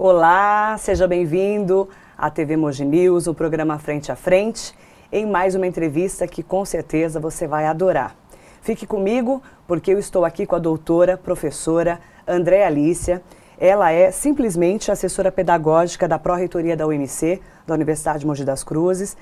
Olá, seja bem-vindo à TV Mogi News, o programa Frente a Frente, em mais uma entrevista que com certeza você vai adorar. Fique comigo porque eu estou aqui com a doutora, professora Andréa Alícia. Ela é simplesmente assessora pedagógica da Pró-Reitoria da UMC, da Universidade de Mogi das Cruzes,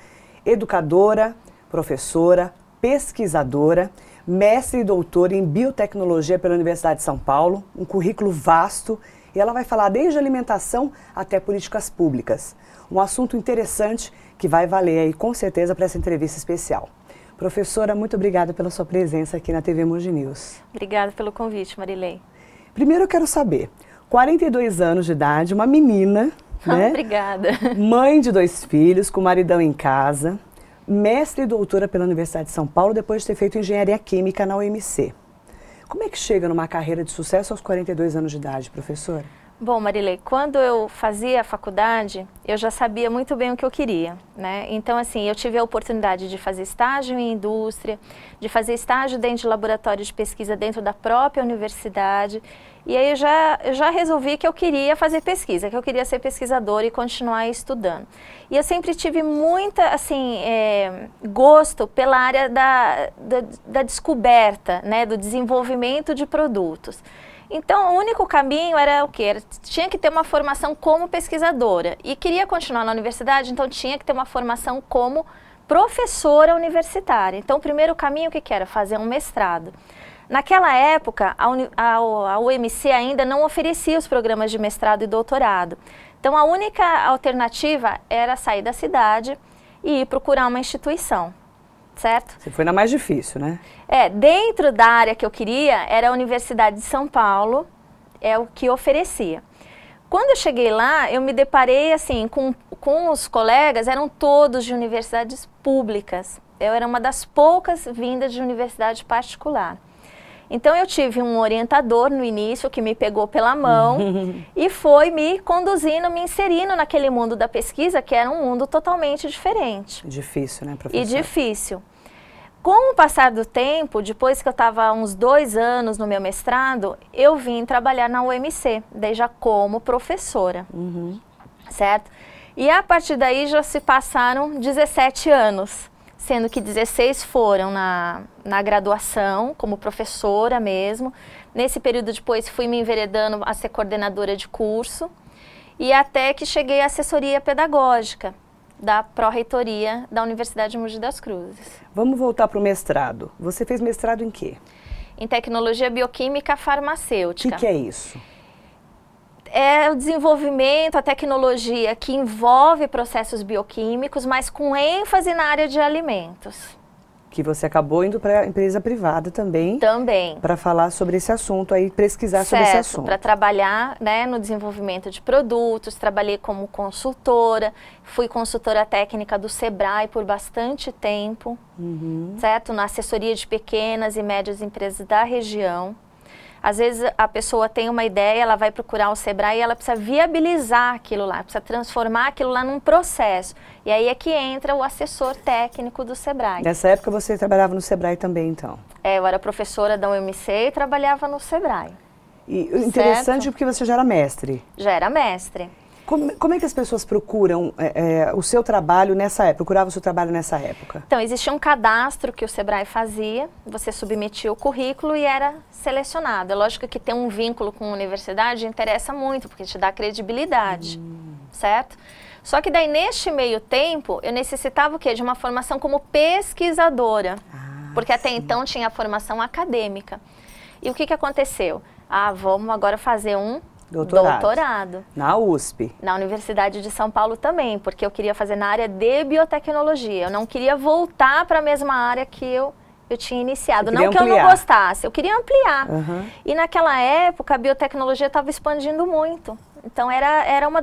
educadora, professora, pesquisadora, mestre e doutora em biotecnologia pela Universidade de São Paulo, um currículo vasto, e ela vai falar desde alimentação até políticas públicas. Um assunto interessante que vai valer aí com certeza para essa entrevista especial. Professora, muito obrigada pela sua presença aqui na TV Mogi News. Obrigada pelo convite, Marilei. Primeiro eu quero saber, 42 anos de idade, uma menina, né? Obrigada. Mãe de 2 filhos, com maridão em casa, mestre e doutora pela Universidade de São Paulo, depois de ter feito engenharia química na UMC. Como é que chega numa carreira de sucesso aos 42 anos de idade, professora? Bom, Marilei, quando eu fazia a faculdade, eu já sabia muito bem o que eu queria, né? Então, assim, eu tive a oportunidade de fazer estágio em indústria, de fazer estágio dentro de laboratório de pesquisa dentro da própria universidade. E aí eu já resolvi que eu queria fazer pesquisa, que eu queria ser pesquisadora e continuar estudando. E eu sempre tive muita, assim, gosto pela área da descoberta, né, do desenvolvimento de produtos. Então, o único caminho era o quê? Tinha que ter uma formação como pesquisadora. E queria continuar na universidade, então tinha que ter uma formação como professora universitária. Então, o primeiro caminho, o que era? Fazer um mestrado. Naquela época, a UMC ainda não oferecia os programas de mestrado e doutorado. Então, a única alternativa era sair da cidade e ir procurar uma instituição, certo? Você foi na mais difícil, né? Dentro da área que eu queria, era a Universidade de São Paulo, é o que oferecia. Quando eu cheguei lá, eu me deparei, assim, com os colegas, eram todos de universidades públicas. Eu era uma das poucas vindas de universidade particular. Então, eu tive um orientador no início que me pegou pela mão e foi me conduzindo, me inserindo naquele mundo da pesquisa, que era um mundo totalmente diferente. Difícil, né, professora? E difícil. Com o passar do tempo, depois que eu estava uns 2 anos no meu mestrado, eu vim trabalhar na UMC, daí já como professora, certo? E a partir daí já se passaram 17 anos. Sendo que 16 foram na graduação, como professora mesmo. Nesse período depois fui me enveredando a ser coordenadora de curso. E até que cheguei à assessoria pedagógica da Pró-Reitoria da Universidade de Mogi das Cruzes. Vamos voltar para o mestrado. Você fez mestrado em quê? Em tecnologia bioquímica farmacêutica. O que é isso? É o desenvolvimento, a tecnologia que envolve processos bioquímicos, mas com ênfase na área de alimentos. Que você acabou indo para a empresa privada também. Também. Para falar sobre esse assunto aí, pesquisar sobre esse assunto. Para trabalhar, né, no desenvolvimento de produtos, trabalhei como consultora, fui consultora técnica do Sebrae por bastante tempo, certo? Na assessoria de pequenas e médias empresas da região. Às vezes a pessoa tem uma ideia, ela vai procurar o Sebrae e ela precisa viabilizar aquilo lá, precisa transformar aquilo lá num processo. E aí é que entra o assessor técnico do Sebrae. Nessa época você trabalhava no Sebrae também, então? Eu era professora da UMC e trabalhava no Sebrae. E interessante porque você já era mestre. Já era mestre. Como é que as pessoas procuram o seu trabalho nessa época, procuravam o seu trabalho nessa época? Então, existia um cadastro que o Sebrae fazia, você submetia o currículo e era selecionado. É lógico que ter um vínculo com a universidade interessa muito, porque te dá credibilidade, certo? Só que daí, neste meio tempo, eu necessitava o quê? De uma formação como pesquisadora, porque até então tinha a formação acadêmica. E o que aconteceu? Vamos agora fazer um doutorado. Na USP. Na Universidade de São Paulo também, porque eu queria fazer na área de biotecnologia. Eu não queria voltar para a mesma área que eu tinha iniciado. Não que eu não gostasse, eu queria ampliar. E naquela época a biotecnologia estava expandindo muito. Então era uma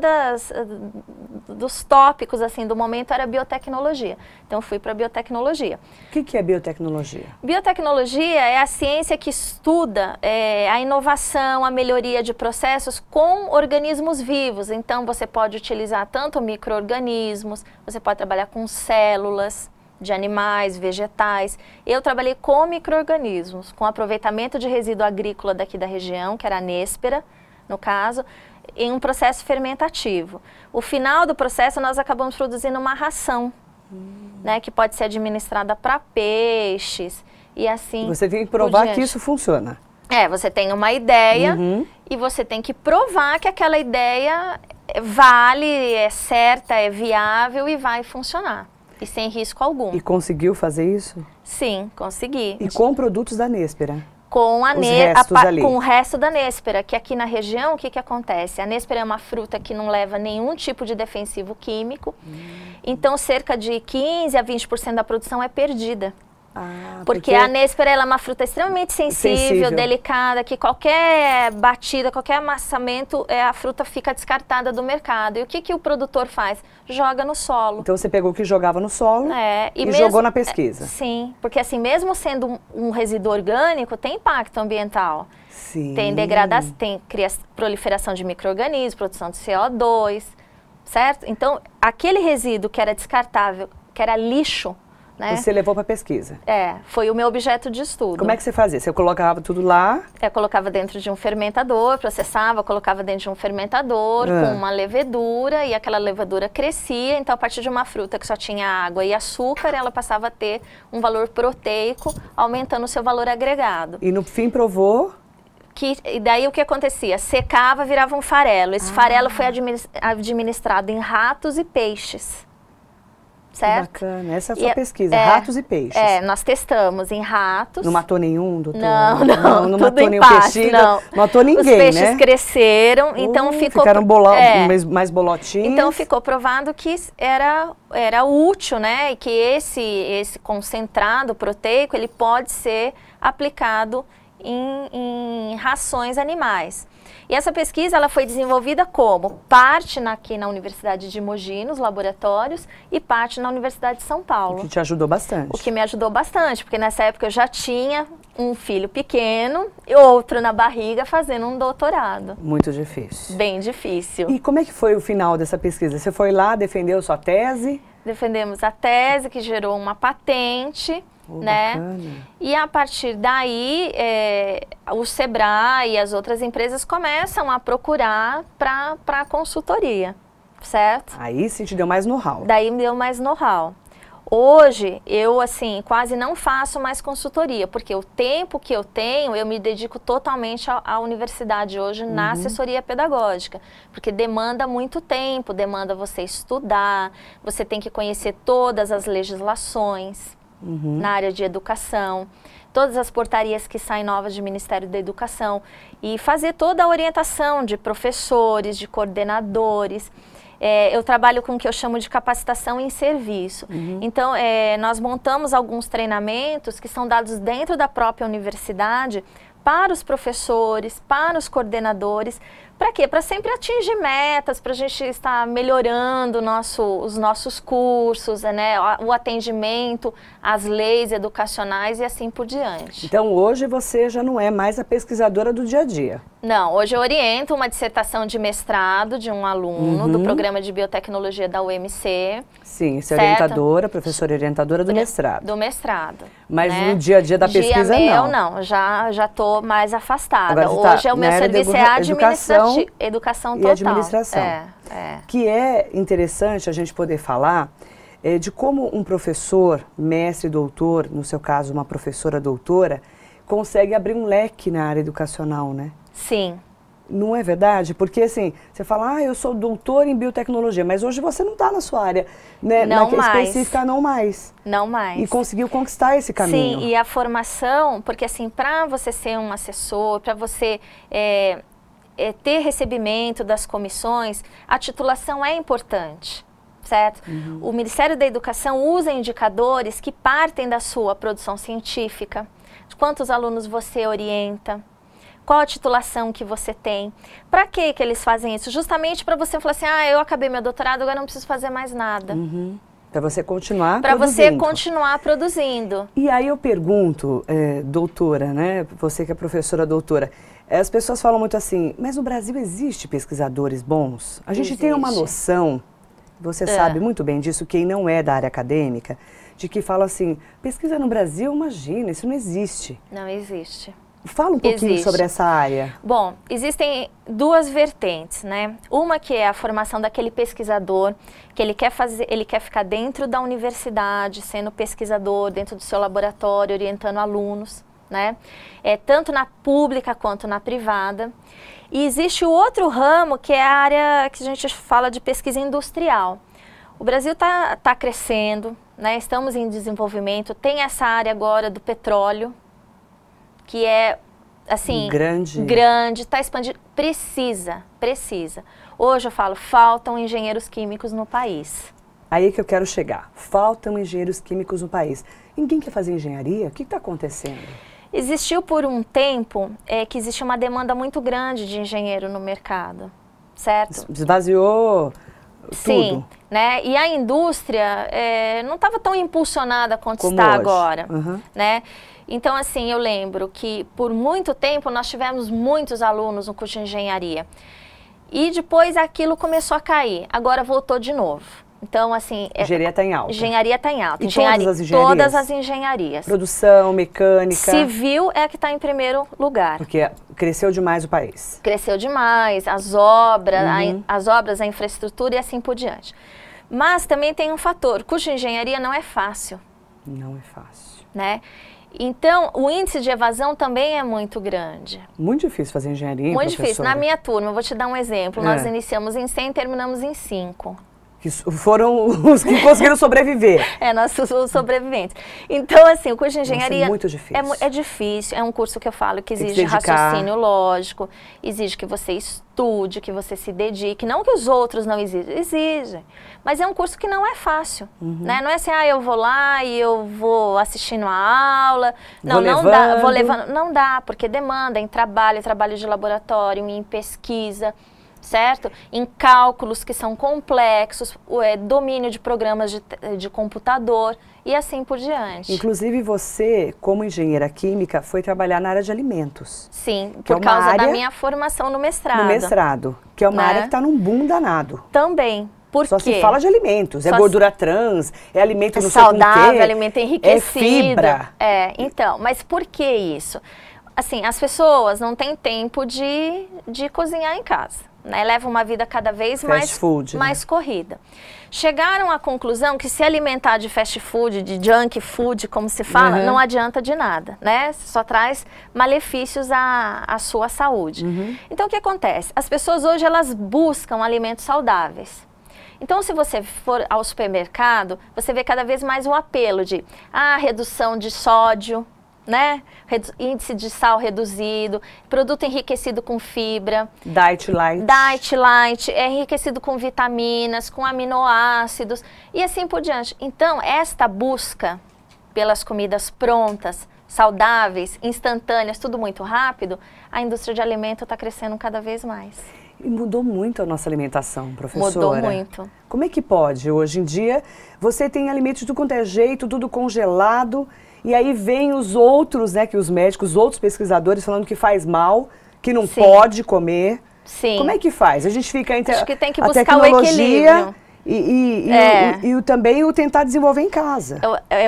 dos tópicos assim do momento, era biotecnologia. Então fui para biotecnologia. O que é biotecnologia? Biotecnologia é a ciência que estuda a inovação, a melhoria de processos com organismos vivos. Então você pode utilizar tanto micro-organismos, você pode trabalhar com células de animais, vegetais. Eu trabalhei com micro-organismos, com aproveitamento de resíduo agrícola daqui da região, que era a Néspera, no caso. em um processo fermentativo. O final do processo nós acabamos produzindo uma ração, né, que pode ser administrada para peixes e assim. Você tem que provar que isso funciona. Você tem uma ideia e você tem que provar que aquela ideia vale, é certa, é viável e vai funcionar. E sem risco algum. E conseguiu fazer isso? Sim, consegui. E com produtos da Néspera? Com com o resto da Néspera, que aqui na região, o que acontece? A Néspera é uma fruta que não leva nenhum tipo de defensivo químico, então cerca de 15 a 20% da produção é perdida. Porque a Néspera ela é uma fruta extremamente sensível, delicada, que qualquer batida, qualquer amassamento, a fruta fica descartada do mercado. E o que o produtor faz? Joga no solo. Então você pegou o que jogava no solo e mesmo, jogou na pesquisa. Sim, porque assim, mesmo sendo um resíduo orgânico, tem impacto ambiental. Sim. Tem degradação, tem proliferação de micro-organismos, produção de CO2, certo? Então, aquele resíduo que era descartável, que era lixo, né? Você levou para pesquisa? Foi o meu objeto de estudo. Como é que você fazia? Você colocava tudo lá? Eu colocava dentro de um fermentador, processava, colocava dentro de um fermentador com uma levedura e aquela levedura crescia. Então, a partir de uma fruta que só tinha água e açúcar, ela passava a ter um valor proteico, aumentando o seu valor agregado. E no fim provou? E daí o que acontecia? Secava, virava um farelo. Esse farelo foi administrado em ratos e peixes. Certo? Bacana, essa é a sua pesquisa, ratos e peixes. Nós testamos em ratos. Não matou nenhum, doutor? Não matou nenhum peixinho, não matou ninguém, Os peixes cresceram, então ficaram mais bolotinhos. Então ficou provado que era útil, né? E que esse concentrado proteico, ele pode ser aplicado em rações animais. E essa pesquisa ela foi desenvolvida como parte aqui na Universidade de Mogi, nos laboratórios, e parte na Universidade de São Paulo. O que te ajudou bastante. O que me ajudou bastante, porque nessa época eu já tinha um filho pequeno e outro na barriga fazendo um doutorado. Muito difícil. Bem difícil. E como é que foi o final dessa pesquisa? Você foi lá, defendeu sua tese? Defendemos a tese, que gerou uma patente. Né? Bacana. E a partir daí, o Sebrae e as outras empresas começam a procurar para consultoria, certo? Aí sim te deu mais know-how. Daí me deu mais know-how. Hoje, eu assim, quase não faço mais consultoria, porque o tempo que eu tenho, eu me dedico totalmente à universidade hoje na assessoria pedagógica, porque demanda muito tempo, demanda você estudar, você tem que conhecer todas as legislações, na área de educação, todas as portarias que saem novas do Ministério da Educação e fazer toda a orientação de professores, de coordenadores. Eu trabalho com o que eu chamo de capacitação em serviço. Então, nós montamos alguns treinamentos que são dados dentro da própria universidade para os professores, para os coordenadores. Para quê? Para sempre atingir metas, para a gente estar melhorando os nossos cursos, né? O atendimento, as leis educacionais e assim por diante. Então hoje você já não é mais a pesquisadora do dia a dia. Não, hoje eu oriento uma dissertação de mestrado de um aluno do programa de biotecnologia da UMC. Sim, você é orientadora, professora orientadora do mestrado. Do mestrado. Mas no dia a dia da pesquisa não, já estou mais afastada. Hoje o meu serviço é educação total. E administração. Que é interessante a gente poder falar de como um professor, mestre, doutor, no seu caso uma professora doutora, consegue abrir um leque na área educacional, né? Sim. Não é verdade? Porque assim, você fala, eu sou doutor em biotecnologia, mas hoje você não está na sua área, né, específica, não mais. Não mais. E conseguiu conquistar esse caminho. Sim, e a formação, porque assim, para você ser um assessor, para você ter recebimento das comissões, a titulação é importante. Certo? O Ministério da Educação usa indicadores que partem da sua produção científica, de quantos alunos você orienta, qual a titulação que você tem. Para que eles fazem isso? Justamente para você falar assim, eu acabei meu doutorado, agora não preciso fazer mais nada. Para você continuar produzindo. Para você continuar produzindo. E aí eu pergunto, doutora, né? Você que é professora doutora, as pessoas falam muito assim, mas no Brasil existe pesquisadores bons? A gente tem uma noção, você sabe muito bem disso, quem não é da área acadêmica, de que fala assim, pesquisa no Brasil, imagina, isso não existe. Não existe. Fala um pouquinho sobre essa área. Bom, existem duas vertentes, né? Uma que é a formação daquele pesquisador, que ele quer ficar dentro da universidade, sendo pesquisador, dentro do seu laboratório, orientando alunos, né? Tanto na pública quanto na privada. E existe o outro ramo, que é a área que a gente fala de pesquisa industrial. O Brasil está crescendo, né? Estamos em desenvolvimento, tem essa área agora do petróleo, que é, assim, grande, está expandindo, precisa. Hoje eu falo, faltam engenheiros químicos no país. Aí que eu quero chegar, faltam engenheiros químicos no país. Ninguém quer fazer engenharia? O que está acontecendo? Existiu por um tempo que existe uma demanda muito grande de engenheiro no mercado, certo? Esvaziou tudo. Sim, né? E a indústria não estava tão impulsionada quanto está agora, né? Então, assim, eu lembro que por muito tempo nós tivemos muitos alunos no curso de engenharia. E depois aquilo começou a cair, agora voltou de novo. Então, assim... Engenharia está em alta. Engenharia está em alta. E todas as engenharias? Todas as engenharias. Produção, mecânica... Civil é a que está em primeiro lugar. Porque cresceu demais o país. Cresceu demais, as obras, a infraestrutura e assim por diante. Mas também tem um fator, curso de engenharia não é fácil. Não é fácil. Né? Então, o índice de evasão também é muito grande. Muito difícil fazer engenharia, muito difícil. Na minha turma, eu vou te dar um exemplo, nós iniciamos em 100 e terminamos em 5. Que foram os que conseguiram sobreviver. Nossos sobreviventes. Então, assim, o curso de engenharia... é muito difícil. É difícil, é um curso que eu falo que exige raciocínio lógico, exige que você estude, que você se dedique. Não que os outros não exigem, mas é um curso que não é fácil. Né? Não é assim, eu vou lá e eu vou assistindo a aula. Não dá, vou levando. Não dá, porque demanda em trabalho de laboratório, em pesquisa, certo? Em cálculos que são complexos, domínio de programas de computador e assim por diante. Inclusive você, como engenheira química, foi trabalhar na área de alimentos. Sim, por causa da minha formação no mestrado. No mestrado, que é uma área que está num boom danado. Também. Por Só quê? se fala de alimentos, gordura trans, alimento não saudável, sei com quê, alimento enriquecido. Fibra. Então, mas por que isso? Assim, as pessoas não têm tempo de cozinhar em casa. Né, leva uma vida cada vez mais corrida. Chegaram à conclusão que se alimentar de fast food, de junk food, como se fala, não adianta de nada, né? Só traz malefícios à sua saúde. Então, o que acontece? As pessoas hoje, elas buscam alimentos saudáveis. Então, se você for ao supermercado, você vê cada vez mais o apelo de redução de sódio, né? Índice de sal reduzido, produto enriquecido com fibra. Diet Light. Diet Light, é enriquecido com vitaminas, com aminoácidos e assim por diante. Então, esta busca pelas comidas prontas, saudáveis, instantâneas, tudo muito rápido, a indústria de alimento está crescendo cada vez mais. E mudou muito a nossa alimentação, professora. Mudou muito. Como é que pode? Hoje em dia, você tem alimentos de tudo quanto é jeito, tudo congelado. E aí vem os outros, né, que os médicos, os outros pesquisadores falando que faz mal, que não pode comer. Sim. Como é que faz? A gente fica entre Acho que tem que a buscar tecnologia e também o tentar desenvolver em casa.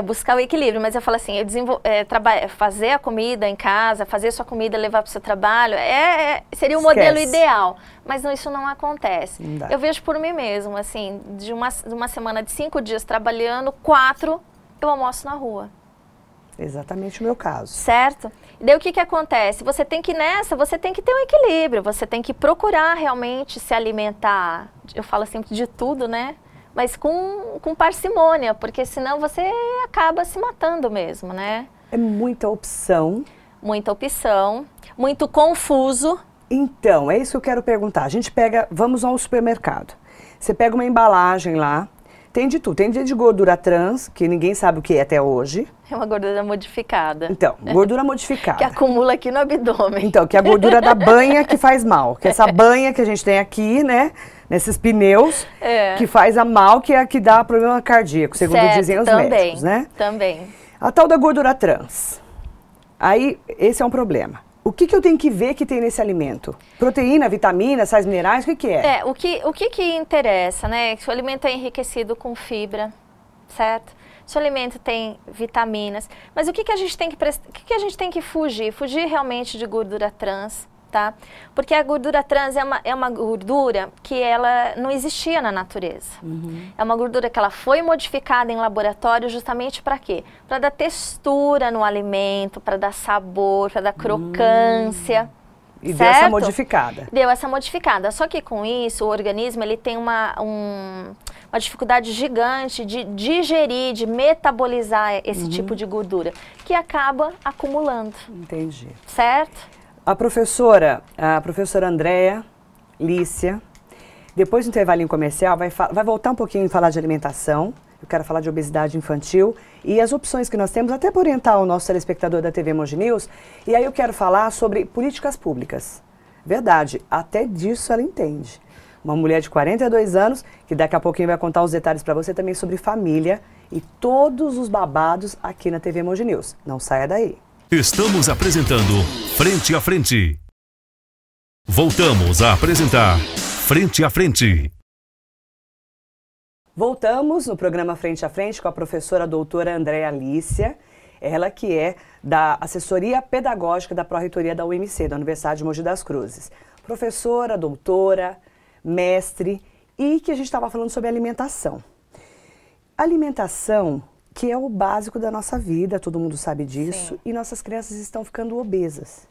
Buscar o equilíbrio, mas eu falo assim, fazer a comida em casa, fazer a sua comida, levar para o seu trabalho, seria o modelo ideal. Mas isso não acontece. Não eu vejo por mim mesmo, assim, de uma semana de 5 dias trabalhando, 4 eu almoço na rua. Exatamente o meu caso. Certo? E daí o que acontece? Você tem que você tem que ter um equilíbrio, você tem que procurar realmente se alimentar, eu falo sempre de tudo, né? Mas com parcimônia, porque senão você acaba se matando mesmo, né? É muita opção. Muita opção, muito confuso. Então, é isso que eu quero perguntar. A gente vamos ao supermercado. Você pega uma embalagem lá, tem de tudo. Tem de gordura trans, que ninguém sabe o que é até hoje. É uma gordura modificada. Então, gordura modificada. Que acumula aqui no abdômen. Então, que é a gordura da banha que faz mal. Que é essa banha que a gente tem aqui, né? Nesses pneus, que faz a mal, que é a que dá problema cardíaco, segundo dizem os médicos, né? Também. A tal da gordura trans. Aí, esse é um problema. O que eu tenho que ver que tem nesse alimento? Proteína, vitamina, sais minerais, o que é? O que interessa, né? Que o alimento é enriquecido com fibra, certo? se o alimento tem vitaminas. Mas o que, que a gente tem que fugir? Fugir realmente de gordura trans, tá? Porque a gordura trans é uma gordura que ela não existia na natureza. É uma gordura que ela foi modificada em laboratório justamente para quê? Para dar textura no alimento, para dar sabor, para dar crocância. E deu essa modificada. Deu essa modificada. Só que com isso, o organismo ele tem uma dificuldade gigante de digerir, de metabolizar esse tipo de gordura, que acaba acumulando. Entendi. Certo? A professora Andréa Lícia, depois do intervalinho comercial, vai voltar um pouquinho e falar de alimentação. Eu quero falar de obesidade infantil e as opções que nós temos, até para orientar o nosso telespectador da TV Mogi News. E aí eu quero falar sobre políticas públicas. Verdade, até disso ela entende. Uma mulher de 42 anos, que daqui a pouquinho vai contar os detalhes para você também sobre família e todos os babados aqui na TV Mogi News. Não saia daí. Estamos apresentando Frente a Frente. Voltamos a apresentar Frente a Frente. Voltamos no programa Frente a Frente com a professora doutora Andréa Lícia, ela que é da assessoria pedagógica da Pró-Reitoria da UMC, da Universidade de Mogi das Cruzes. Professora, doutora, mestre, e que a gente estava falando sobre alimentação. Alimentação, que é o básico da nossa vida, todo mundo sabe disso, sim, e nossas crianças estão ficando obesas.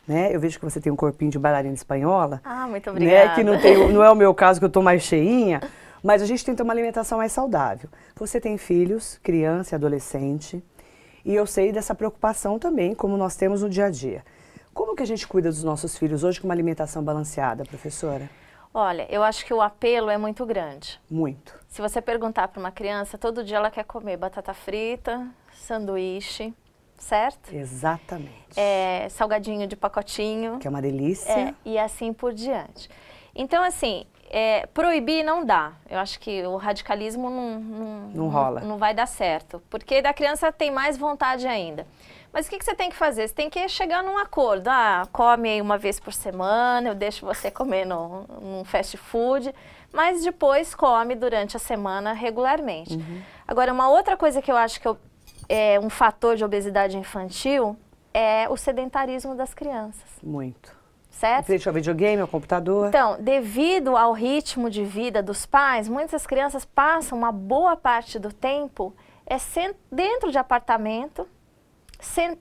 Né? Eu vejo que você tem um corpinho de bailarina espanhola. Ah, muito obrigada. Né? Que não é o meu caso, que eu estou mais cheinha. Mas a gente tem que ter uma alimentação mais saudável. Você tem filhos, criança e adolescente, e eu sei dessa preocupação também, como nós temos no dia a dia. Como que a gente cuida dos nossos filhos hoje com uma alimentação balanceada, professora? Olha, eu acho que o apelo é muito grande. Muito. Se você perguntar para uma criança, todo dia ela quer comer batata frita, sanduíche, certo? Exatamente. Salgadinho de pacotinho. Que é uma delícia. E assim por diante. Então, assim, proibir não dá. Eu acho que o radicalismo não rola. Não vai dar certo. Porque da criança tem mais vontade ainda. Mas o que você tem que fazer? Você tem que chegar num acordo. Ah, come aí uma vez por semana, eu deixo você comer num fast food, mas depois come durante a semana regularmente. Agora, uma outra coisa que eu acho que é um fator de obesidade infantil é o sedentarismo das crianças. Muito. Certo? Frente ao videogame, ao computador. Então, devido ao ritmo de vida dos pais, muitas crianças passam uma boa parte do tempo dentro de apartamento, sem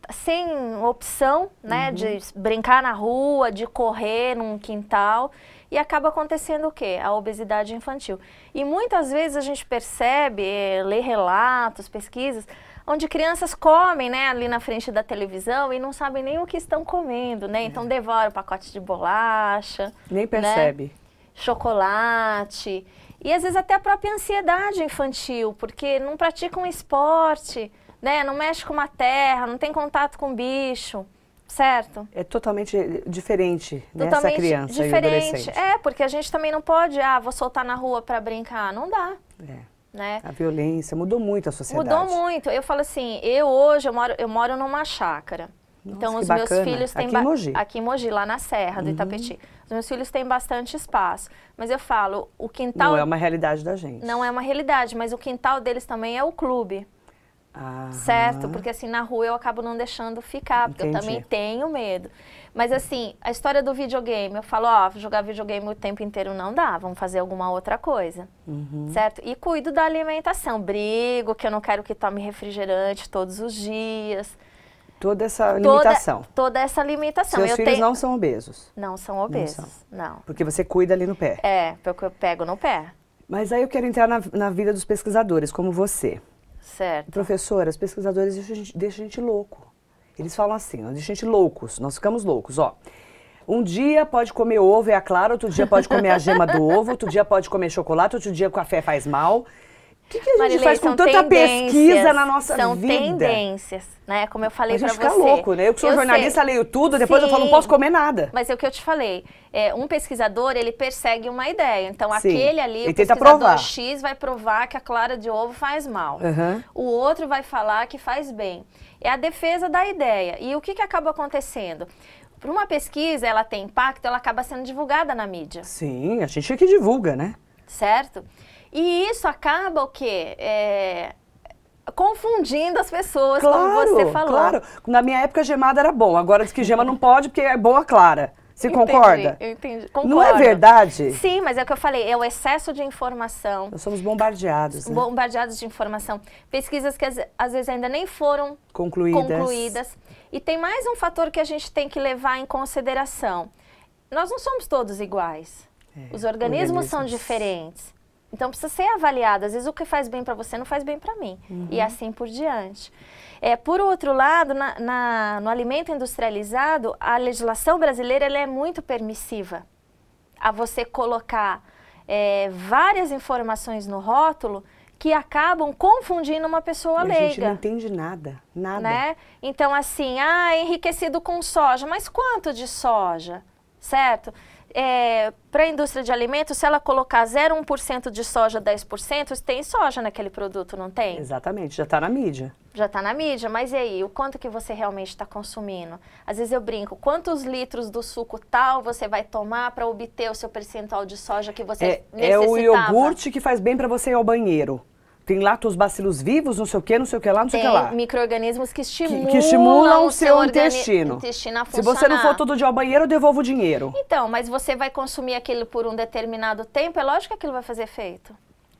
opção, né, de brincar na rua, de correr num quintal, e acaba acontecendo o quê? A obesidade infantil. E muitas vezes a gente percebe, lê relatos, pesquisas, onde crianças comem, né, ali na frente da televisão e não sabem nem o que estão comendo, né? Então devoram pacote de bolacha. Nem percebe. Né? Chocolate. E às vezes até a própria ansiedade infantil, porque não praticam esporte, né? Não mexe com uma terra, não tem contato com bicho, certo? É totalmente diferente, totalmente essa criança diferente. E adolescente. Porque a gente também não pode, vou soltar na rua para brincar, não dá. Né? A violência mudou muito a sociedade. Mudou muito. Eu falo assim, hoje eu moro numa chácara. Nossa, então os bacana. meus filhos têm aqui em Mogi, lá na Serra do Itapetí. Os meus filhos têm bastante espaço, mas eu falo, o quintal não é uma realidade da gente. Não é uma realidade, mas o quintal deles também é o clube. Certo? Porque assim, na rua eu acabo não deixando ficar, porque eu também tenho medo. Mas assim, a história do videogame, eu falo, jogar videogame o tempo inteiro não dá, vamos fazer alguma outra coisa, certo? E cuido da alimentação, brigo que eu não quero que tome refrigerante todos os dias. Toda essa limitação. Toda essa limitação. Seus filhos não são obesos? Não são obesos, não. Porque você cuida ali no pé. Porque eu pego no pé. Mas aí eu quero entrar na vida dos pesquisadores, como você. Certo. Professora, os pesquisadores deixam a gente louco. Eles falam assim, deixam a gente loucos, nós ficamos loucos, Um dia pode comer ovo, é a clara, outro dia pode comer a gema do ovo, outro dia pode comer chocolate, outro dia o café faz mal. O que a gente Marilei, faz com tanta pesquisa na nossa vida? São tendências, né? Como eu falei pra você. A gente fica louco, né? Eu que sou jornalista, leio tudo, depois eu falo, não posso comer nada. Mas é o que eu te falei. Um pesquisador, ele persegue uma ideia. Então, Sim. aquele ali, ele o tenta pesquisador provar. X vai provar que a clara de ovo faz mal. O outro vai falar que faz bem. É a defesa da ideia. E o que acaba acontecendo? Para uma pesquisa, ela tem impacto, ela acaba sendo divulgada na mídia. Sim, a gente é que divulga, né? Certo? E isso acaba o quê? confundindo as pessoas, como você falou. Claro, na minha época gemada era bom, agora diz que gema não pode porque é boa clara. Você concorda? Eu entendi. Concordo. Não é verdade? Sim, mas é o que eu falei, é o excesso de informação. Nós somos bombardeados, né? Bombardeados de informação. Pesquisas que às vezes ainda nem foram concluídas. E tem mais um fator que a gente tem que levar em consideração. Nós não somos todos iguais. Os organismos são diferentes. Então precisa ser avaliado. Às vezes o que faz bem para você não faz bem para mim. E assim por diante. Por outro lado, no alimento industrializado, a legislação brasileira ela é muito permissiva a você colocar várias informações no rótulo que acabam confundindo uma pessoa leiga. A gente não entende nada, nada. Né? Então assim, enriquecido com soja, mas quanto de soja? Certo? Para a indústria de alimentos, se ela colocar 0,1% de soja, 10%, tem soja naquele produto, não tem? Exatamente, já está na mídia. Já está na mídia, mas e aí, o quanto que você realmente está consumindo? Às vezes eu brinco, quantos litros do suco tal você vai tomar para obter o seu percentual de soja que você necessitava? É o iogurte que faz bem para você ir ao banheiro. Tem lactobacilos vivos, não sei o que lá, não sei o que lá. Tem micro-organismos que estimulam o seu intestino. A funcionar. Se você não for todo dia ao banheiro, eu devolvo o dinheiro. Então, mas você vai consumir aquilo por um determinado tempo, é lógico que aquilo vai fazer efeito.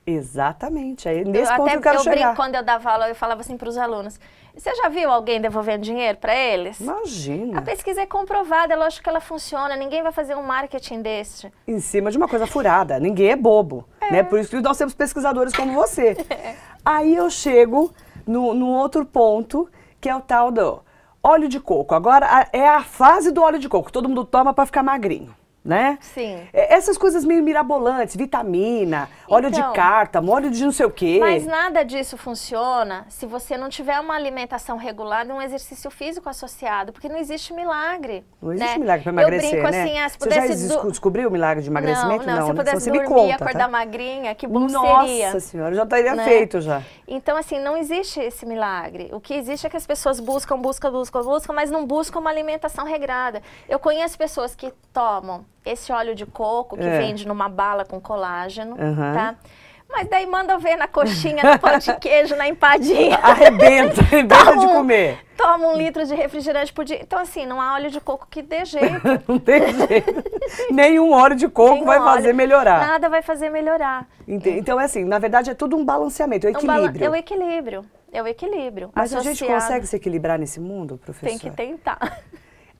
Exatamente, é nesse ponto que eu quero chegar. Brinco, quando eu dava aula, eu falava assim para os alunos, você já viu alguém devolvendo dinheiro para eles? Imagina. A pesquisa é comprovada, é lógico que ela funciona, ninguém vai fazer um marketing deste. Em cima de uma coisa furada, ninguém é bobo, né? Por isso que nós temos pesquisadores como você. Aí eu chego num outro ponto, que é o tal do óleo de coco. Agora é a fase do óleo de coco, todo mundo toma para ficar magrinho. Né? Sim. Essas coisas meio mirabolantes, vitamina, óleo de cártamo, óleo de não sei o quê. Mas nada disso funciona se você não tiver uma alimentação regulada e um exercício físico associado, porque não existe milagre. Não existe milagre para emagrecer, eu brinco né? assim, você já descobriu o milagre de emagrecimento? Não, se eu pudesse você dormir me conta, e acordar magrinha, que bom Nossa seria. Nossa senhora, já estaria feito já. Então, assim, não existe esse milagre. O que existe é que as pessoas buscam, mas não buscam uma alimentação regrada. Eu conheço pessoas que tomam esse óleo de coco, que vende numa bala com colágeno, tá? Mas daí manda ver na coxinha, no pão de queijo, na empadinha. Arrebenta de comer. Toma 1 litro de refrigerante por dia. Então, assim, não há óleo de coco que dê jeito. Não tem jeito. Nenhum óleo de coco vai fazer melhorar. Nada vai fazer melhorar. Então, é assim, na verdade, é tudo um balanceamento, é o equilíbrio. É o equilíbrio. É o equilíbrio. Mas a gente consegue se equilibrar nesse mundo, professor? Tem que tentar.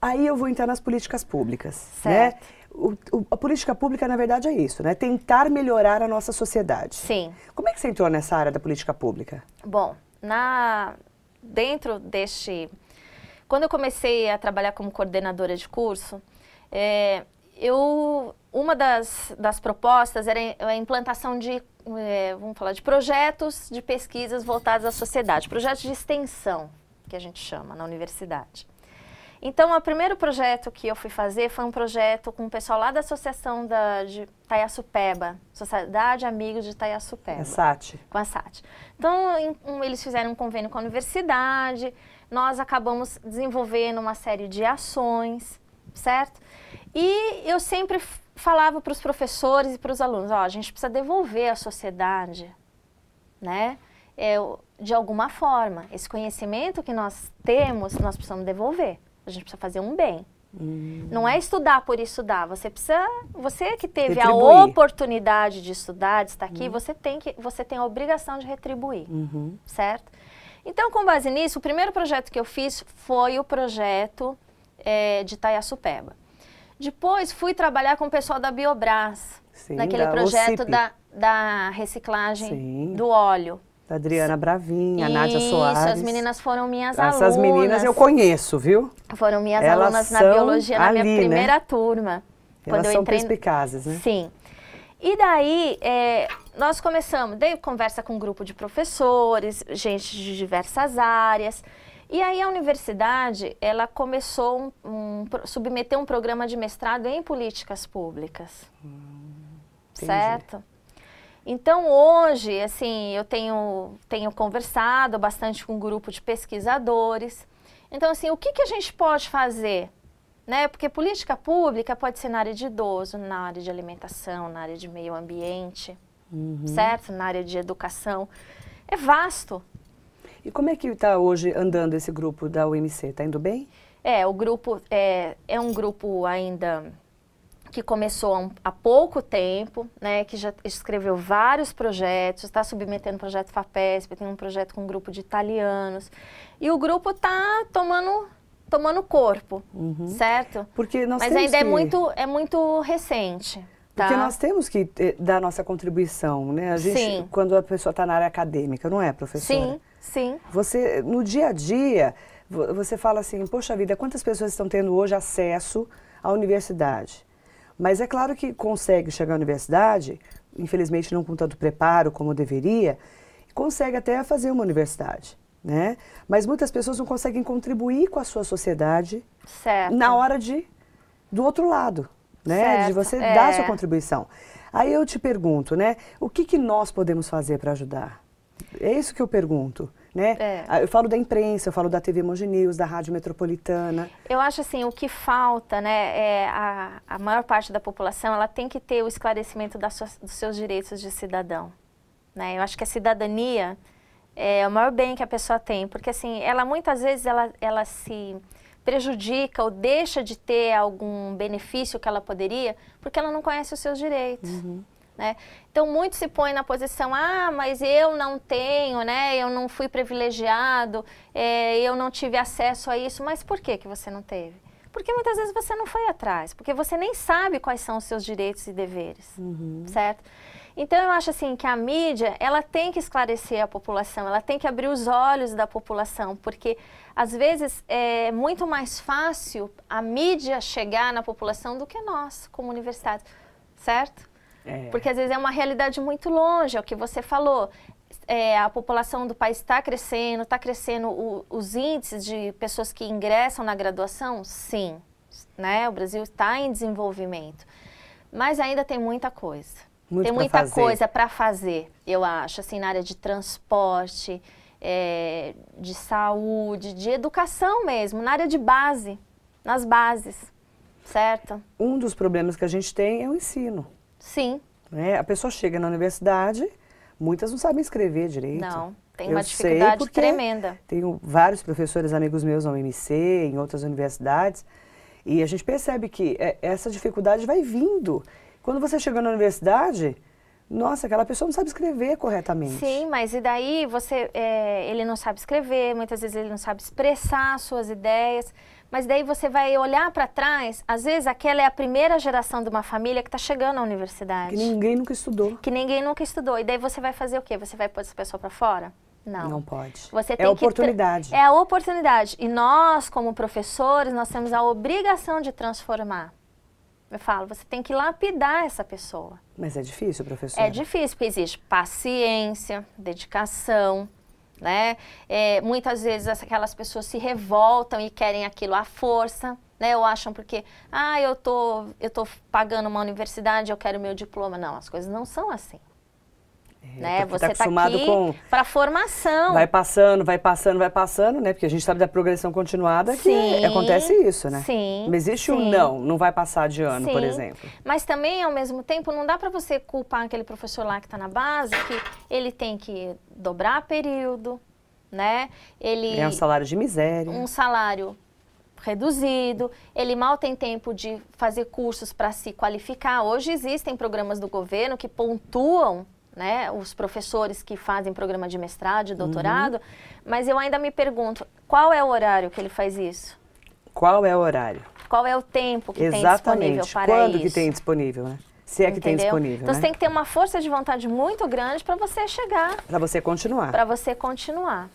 Aí eu vou entrar nas políticas públicas, certo. né? A política pública, na verdade, é isso, né? Tentar melhorar a nossa sociedade. Sim. Como é que você entrou nessa área da política pública? Bom, dentro deste... Quando eu comecei a trabalhar como coordenadora de curso, uma das propostas era a implantação de, vamos falar, de projetos de pesquisas voltados à sociedade, projetos de extensão, que a gente chama na universidade. Então, o primeiro projeto que eu fui fazer foi um projeto com o pessoal lá da Associação de Itaiaçupeba, Sociedade Amigos de Itaiaçupeba. A SAT. Com a SAT. Então, eles fizeram um convênio com a universidade, nós acabamos desenvolvendo uma série de ações, certo? E eu sempre falava para os professores e para os alunos, a gente precisa devolver à sociedade, né? De alguma forma, esse conhecimento que nós temos, nós precisamos devolver. A gente precisa fazer um bem. Não é estudar por estudar. Você que teve a oportunidade de estudar, de estar aqui, você tem a obrigação de retribuir, certo? Então, com base nisso, o primeiro projeto que eu fiz foi o projeto de Itaiaçupeba. Depois, fui trabalhar com o pessoal da Biobras, naquele projeto da reciclagem do óleo. Da Adriana Bravinha, a Nádia Soares. Isso, as meninas foram minhas alunas. Essas meninas eu conheço, viu? Foram minhas alunas na biologia, na minha primeira turma. Elas são perspicazes, né? Sim. E daí, nós começamos, daí conversa com um grupo de professores, gente de diversas áreas. E aí a universidade, ela começou submeter um programa de mestrado em políticas públicas. Certo? Então, hoje, assim, eu tenho conversado bastante com um grupo de pesquisadores. Então, assim, o que a gente pode fazer? Né? Porque política pública pode ser na área de idoso, na área de alimentação, na área de meio ambiente, certo? Na área de educação. É vasto. E como é que está hoje andando esse grupo da UMC? Está indo bem? O grupo é um grupo ainda que começou há pouco tempo, né, que já escreveu vários projetos, está submetendo o projeto FAPESP, tem um projeto com um grupo de italianos, e o grupo está tomando corpo, certo? Porque nós Mas ainda é muito recente. Tá? Porque nós temos que dar nossa contribuição, né? A gente, Sim. Quando a pessoa está na área acadêmica, não é, professora? Sim, sim. Você, no dia a dia, você fala assim, poxa vida, quantas pessoas estão tendo hoje acesso à universidade? Mas é claro que consegue chegar à universidade, infelizmente não com tanto preparo como deveria, consegue até fazer uma universidade, né? Mas muitas pessoas não conseguem contribuir com a sua sociedade na hora do outro lado, né? Certo. De você dar a sua contribuição. Aí eu te pergunto, né? O que nós podemos fazer para ajudar? É isso que eu pergunto, né? Eu falo da imprensa, eu falo da TV Mogi News, da Rádio Metropolitana. Eu acho assim, o que falta, né, a maior parte da população, ela tem que ter o esclarecimento dos seus direitos de cidadão, né? Eu acho que a cidadania é o maior bem que a pessoa tem, porque assim, ela muitas vezes ela se prejudica ou deixa de ter algum benefício que ela poderia, porque ela não conhece os seus direitos. Né? Então, muitos se põem na posição, mas eu não tenho, né? Eu não fui privilegiado, eu não tive acesso a isso. Mas por que você não teve? Porque muitas vezes você não foi atrás, porque você nem sabe quais são os seus direitos e deveres, certo? Então, eu acho assim que a mídia, ela tem que esclarecer a população, ela tem que abrir os olhos da população, porque às vezes é muito mais fácil a mídia chegar na população do que nós, como universitários, certo? Porque às vezes é uma realidade muito longe, é o que você falou. A população do país está crescendo os índices de pessoas que ingressam na graduação, sim, né? O Brasil está em desenvolvimento, mas ainda tem muita coisa. Tem muita coisa para fazer, eu acho, assim, na área de transporte, de saúde, de educação mesmo, na área de base, nas bases, certo? Um dos problemas que a gente tem é o ensino. Sim. A pessoa chega na universidade, muitas não sabem escrever direito. Não, tem uma dificuldade tremenda. Tenho vários professores, amigos meus na UMC, em outras universidades, e a gente percebe que essa dificuldade vai vindo. Quando você chega na universidade, nossa, aquela pessoa não sabe escrever corretamente. Sim, mas e daí ele não sabe escrever, muitas vezes ele não sabe expressar suas ideias. Mas daí você vai olhar para trás, às vezes aquela é a primeira geração de uma família que está chegando à universidade. Que ninguém nunca estudou. E daí você vai fazer o quê? Você vai pôr essa pessoa para fora? Não. Não pode. Você tem a oportunidade. É a oportunidade. E nós, como professores, nós temos a obrigação de transformar. Eu falo, você tem que lapidar essa pessoa. Mas é difícil, professora? É difícil, porque existe paciência, dedicação, né? Muitas vezes aquelas pessoas se revoltam e querem aquilo à força, né? Ou acham porque, eu tô pagando uma universidade, eu quero meu diploma. Não, as coisas não são assim. Né? Você está aqui para formação. Vai passando, né? Porque a gente sabe da progressão continuada que acontece isso, né? Sim. Não existe não vai passar de ano, por exemplo. Mas também, ao mesmo tempo, não dá para você culpar aquele professor lá que está na base, que ele tem que dobrar período, né? É um salário de miséria. Um salário reduzido, ele mal tem tempo de fazer cursos para se qualificar. Hoje existem programas do governo que pontuam, né, os professores que fazem programa de mestrado, de doutorado, mas eu ainda me pergunto, qual é o horário que ele faz isso? Qual é o horário? Qual é o tempo que tem disponível para Quando isso? que tem disponível, né? Se é que tem disponível, Então, você tem que ter uma força de vontade muito grande para você chegar. Para você continuar. Para você continuar.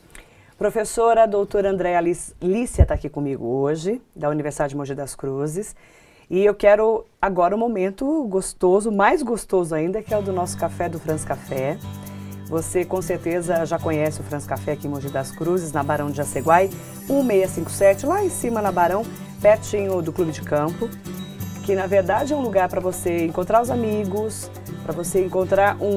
Professora doutora Andréa Lícia está aqui comigo hoje, da Universidade de Mogi das Cruzes. E eu quero agora um momento gostoso, mais gostoso ainda, que é o do nosso café do Franz Café. Você com certeza já conhece o Franz Café aqui em Mogi das Cruzes, na Barão de Jaceguai, 1657, lá em cima na Barão, pertinho do Clube de Campo, que na verdade é um lugar para você encontrar os amigos, para você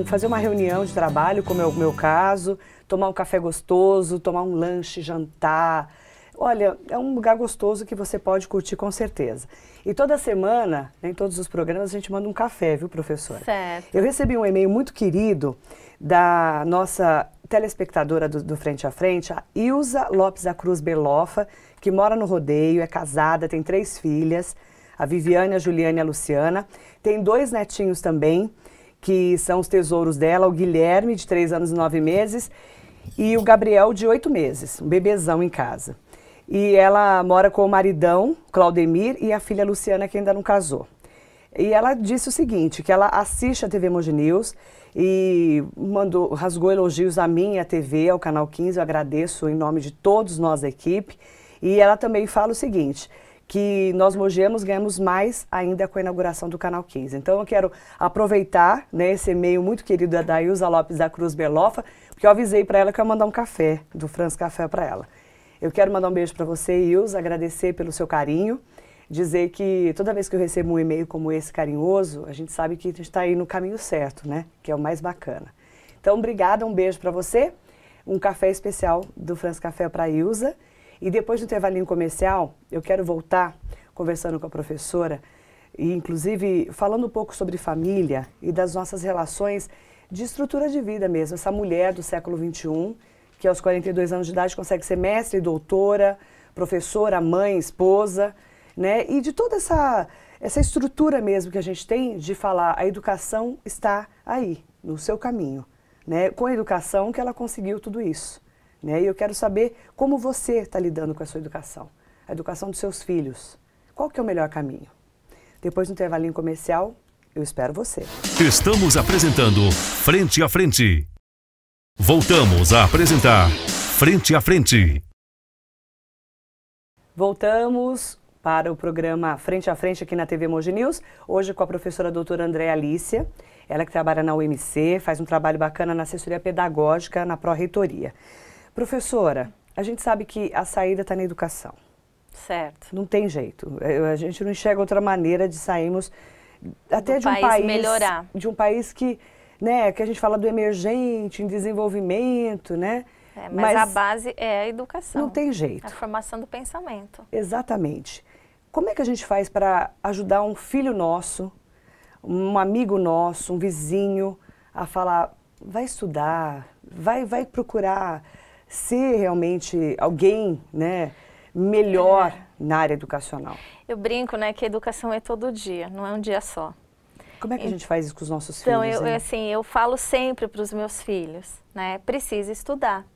fazer uma reunião de trabalho, como é o meu caso, tomar um café gostoso, tomar um lanche, jantar. Olha, é um lugar gostoso que você pode curtir com certeza. E toda semana, em todos os programas, a gente manda um café, viu, professora? Certo. Eu recebi um e-mail muito querido da nossa telespectadora do Frente a Frente, a Ilza Lopes da Cruz Belofa, que mora no Rodeio, é casada, tem 3 filhas, a Viviane, a Juliane e a Luciana. Tem 2 netinhos também, que são os tesouros dela, o Guilherme, de 3 anos e 9 meses, e o Gabriel, de 8 meses, um bebezão em casa. E ela mora com o maridão, Claudemir, e a filha Luciana, que ainda não casou. E ela disse o seguinte, que ela assiste a TV Mogi News e rasgou elogios a mim e à TV, ao Canal 15, eu agradeço em nome de todos nós da equipe. E ela também fala o seguinte, que nós mogianos ganhamos mais ainda com a inauguração do Canal 15. Então eu quero aproveitar, né, esse e-mail muito querido da Ilza Lopes da Cruz Belofa, porque eu avisei para ela que eu ia mandar um café, do Franz Café para ela. Eu quero mandar um beijo para você, Ilza, agradecer pelo seu carinho, dizer que toda vez que eu recebo um e-mail como esse carinhoso, a gente sabe que a gente está aí no caminho certo, né? Que é o mais bacana. Então, obrigada, um beijo para você, um café especial do Franz Café para a Ilza. E depois do intervalinho comercial, eu quero voltar conversando com a professora e, inclusive, falando um pouco sobre família e das nossas relações de estrutura de vida mesmo. Essa mulher do século XXI, que aos 42 anos de idade consegue ser mestre, doutora, professora, mãe, esposa, né? E de toda essa estrutura mesmo que a gente tem de falar, a educação está aí, no seu caminho, né? Com a educação que ela conseguiu tudo isso. Né? E eu quero saber como você está lidando com a sua educação, a educação dos seus filhos. Qual que é o melhor caminho? Depois do intervalinho comercial, eu espero você. Estamos apresentando Frente a Frente. Voltamos a apresentar Frente a Frente. Voltamos para o programa Frente a Frente aqui na TV Mogi News, hoje com a professora doutora Andréa Alícia, ela que trabalha na UMC, faz um trabalho bacana na assessoria pedagógica, na pró-reitoria. Professora, a gente sabe que a saída está na educação. Certo. Não tem jeito. A gente não enxerga outra maneira de sairmos até de um país que, né, que a gente fala do emergente, em desenvolvimento, né? Mas a base é a educação. Não tem jeito. A formação do pensamento. Exatamente. Como é que a gente faz para ajudar um filho nosso, um amigo nosso, um vizinho, a falar, vai estudar, vai procurar ser realmente alguém, né, melhor na área educacional? Eu brinco, né, que a educação é todo dia, não é um dia só. Como é que a gente faz isso com os nossos filhos? Então, eu falo sempre para os meus filhos, né, precisa estudar.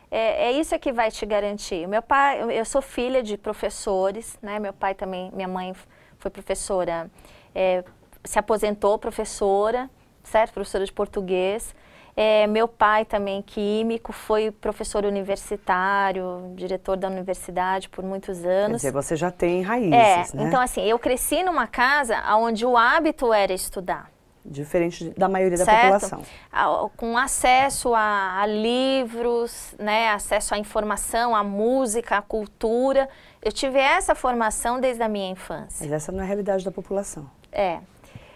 É isso que vai te garantir. Meu pai, eu sou filha de professores, né, meu pai também, minha mãe foi professora, se aposentou professora, certo? Professora de português. Meu pai também, químico, foi professor universitário, diretor da universidade por muitos anos. Quer dizer, você já tem raízes, né? Então assim, eu cresci numa casa onde o hábito era estudar. Diferente da maioria da certo? População. Com acesso a livros, né, acesso à informação, à música, à cultura. Eu tive essa formação desde a minha infância. Mas essa não é a realidade da população.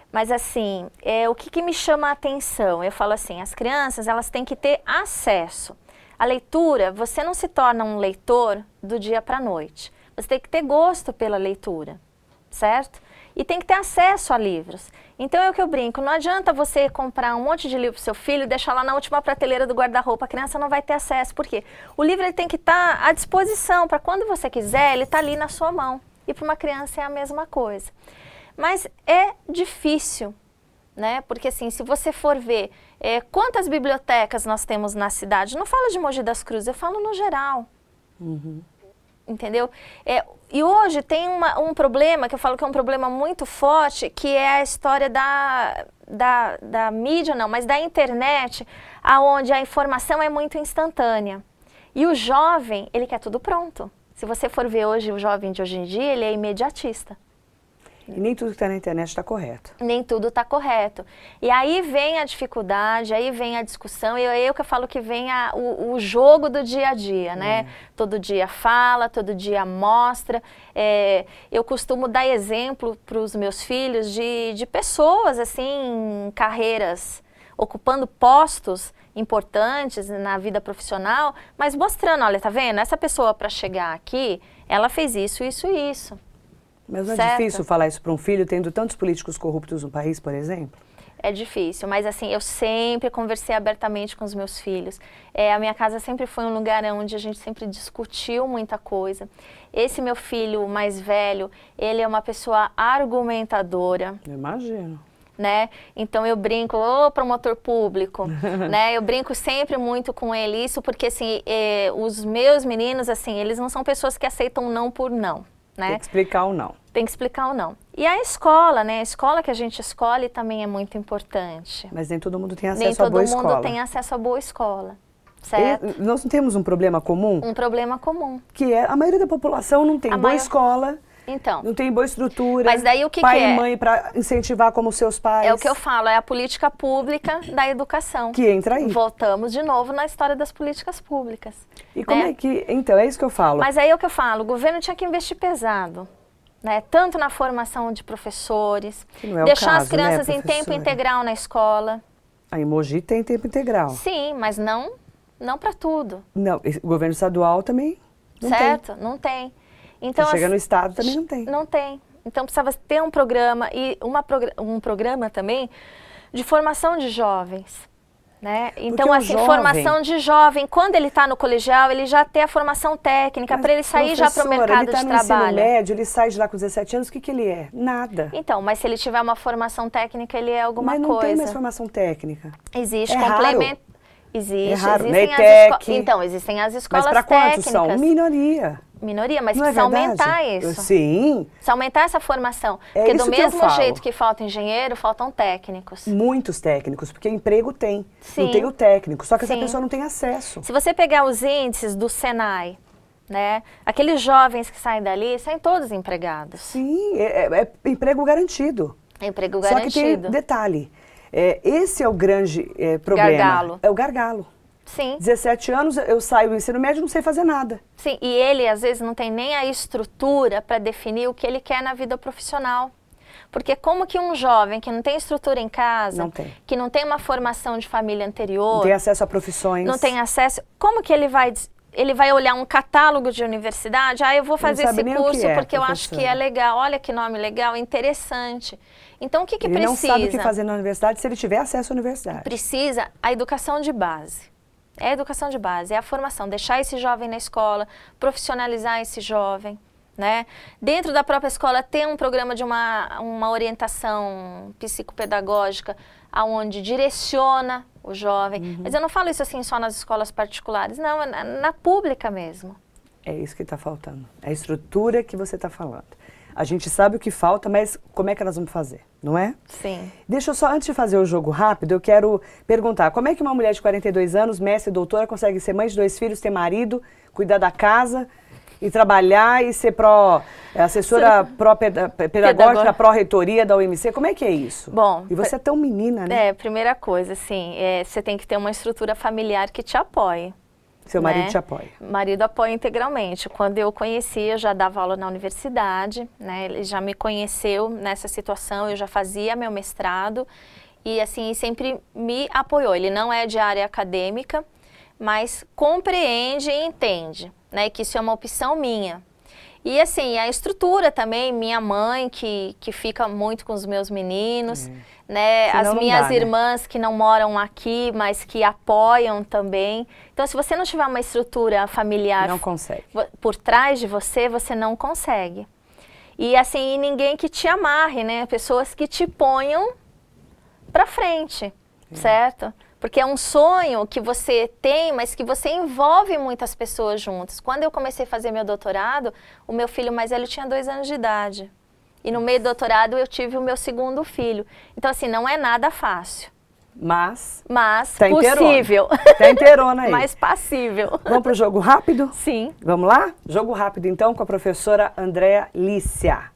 Mas assim, o que me chama a atenção? Eu falo assim, as crianças, elas têm que ter acesso. A leitura, você não se torna um leitor do dia para a noite. Você tem que ter gosto pela leitura, certo? E tem que ter acesso a livros. Então é o que eu brinco, não adianta você comprar um monte de livro para o seu filho e deixar lá na última prateleira do guarda-roupa, a criança não vai ter acesso. Por quê? O livro ele tem que estar à disposição, para quando você quiser, ele está ali na sua mão. E para uma criança é a mesma coisa. Mas é difícil, né? Porque assim, se você for ver quantas bibliotecas nós temos na cidade, não falo de Mogi das Cruzes, eu falo no geral. Uhum. Entendeu? E hoje tem um problema, que eu falo que é um problema muito forte, que é a história da mídia, não, mas da internet, onde a informação é muito instantânea. E o jovem, ele quer tudo pronto. Se você for ver hoje, o jovem de hoje em dia, ele é imediatista. E nem tudo que está na internet está correto. Nem tudo está correto. E aí vem a dificuldade, aí vem a discussão, e é eu que eu falo que vem o jogo do dia a dia, né? Todo dia fala, todo dia mostra. Eu costumo dar exemplo para os meus filhos de pessoas, assim, carreiras, ocupando postos importantes na vida profissional, mas mostrando, olha, tá vendo? Essa pessoa para chegar aqui, ela fez isso, isso e isso. Mas não é difícil falar isso para um filho, tendo tantos políticos corruptos no país, por exemplo? É difícil, mas assim, eu sempre conversei abertamente com os meus filhos. A minha casa sempre foi um lugar onde a gente sempre discutiu muita coisa. Esse meu filho mais velho, ele é uma pessoa argumentadora. Eu imagino. Né? Então eu brinco, ô promotor público, né? Eu brinco sempre muito com ele isso, porque assim, os meus meninos, assim, eles não são pessoas que aceitam não por não, né? Tem que explicar o não. Tem que explicar o não. E a escola, né? A escola que a gente escolhe também é muito importante. Mas nem todo mundo tem acesso a boa escola. Nem todo mundo tem acesso a boa escola, certo? Nós não temos um problema comum? Um problema comum. Que é, a maioria da população não tem boa escola, então, não tem boa estrutura, mas daí o que pai que é? E mãe para incentivar como seus pais. É o que eu falo, é a política pública da educação. Que entra aí. Voltamos de novo na história das políticas públicas. E como é que... Então, é isso que eu falo. Mas aí é o que eu falo, o governo tinha que investir pesado. Né? Tanto na formação de professores, não é deixar o caso, as crianças né, em tempo integral na escola. A Mogi tem tempo integral. Sim, mas não para tudo. Não, o governo estadual também não certo? Tem. Não tem. Então, chega no estado também não tem. Não tem. Então precisava ter um programa e um programa também de formação de jovens. Né? Então, assim, formação de jovem, quando ele está no colegial, ele já tem a formação técnica, para ele sair já para o mercado de trabalho. Ele está no ensino médio, ele sai de lá com 17 anos, o que ele é? Nada. Então, mas se ele tiver uma formação técnica, ele é alguma coisa. Mas não tem mais formação técnica. Existe complemento. É raro, Então, existem as escolas técnicas. Mas para quantos são? Minoria, mas precisa aumentar isso. Sim. Precisa aumentar essa formação. Porque do mesmo jeito que falta engenheiro, faltam técnicos. Muitos técnicos, porque emprego tem. Sim. Não tem o técnico, só que essa pessoa não tem acesso. Se você pegar os índices do Senai, né? Aqueles jovens que saem dali, saem todos empregados. Sim, é emprego garantido. É emprego garantido. Só que tem detalhe, esse é o grande problema. Gargalo. É o gargalo. Sim. 17 anos, eu saio do ensino médio e não sei fazer nada. Sim, e ele às vezes não tem nem a estrutura para definir o que ele quer na vida profissional. Porque como que um jovem que não tem estrutura em casa, que não tem uma formação de família anterior... Não tem acesso a profissões. Não tem acesso... Como que ele vai olhar um catálogo de universidade? Eu vou fazer esse curso porque eu acho que é legal. Olha que nome legal, interessante. Então, o que precisa? Ele não sabe o que fazer na universidade se ele tiver acesso à universidade. Precisa a educação de base. É a educação de base, é a formação, deixar esse jovem na escola, profissionalizar esse jovem, né? Dentro da própria escola ter um programa de uma orientação psicopedagógica aonde direciona o jovem. Mas eu não falo isso assim só nas escolas particulares, não, é na pública mesmo. É isso que está faltando, é a estrutura que você está falando. A gente sabe o que falta, mas como é que nós vamos fazer, não é? Sim. Deixa eu só, antes de fazer o jogo rápido, eu quero perguntar, como é que uma mulher de 42 anos, mestre e doutora, consegue ser mãe de 2 filhos, ter marido, cuidar da casa e trabalhar e ser assessora pedagógica, pró-reitoria da UMC? Como é que é isso? Bom, e você é tão menina, né? Primeira coisa, assim, você tem que ter uma estrutura familiar que te apoie. Seu marido te apoia? Marido apoia integralmente. Quando eu conheci, eu já dava aula na universidade, né? Ele já me conheceu nessa situação, eu já fazia meu mestrado e assim, sempre me apoiou. Ele não é de área acadêmica, mas compreende e entende, né? Que isso é uma opção minha. E assim, a estrutura também, minha mãe que fica muito com os meus meninos, né? As minhas irmãs que não moram aqui, mas que apoiam também. Então, se você não tiver uma estrutura familiar por trás de você, você não consegue. E assim, ninguém que te amarre, né? Pessoas que te ponham pra frente, certo? Porque é um sonho que você tem, mas que você envolve muitas pessoas juntas. Quando eu comecei a fazer meu doutorado, o meu filho mais velho tinha 2 anos de idade. E no meio do doutorado eu tive o meu 2º filho. Então, assim, não é nada fácil. Mas tá possível. Tá inteirona aí. Mas passível. Vamos pro jogo rápido? Sim. Vamos lá? Jogo rápido, então, com a professora Andréa Lícia.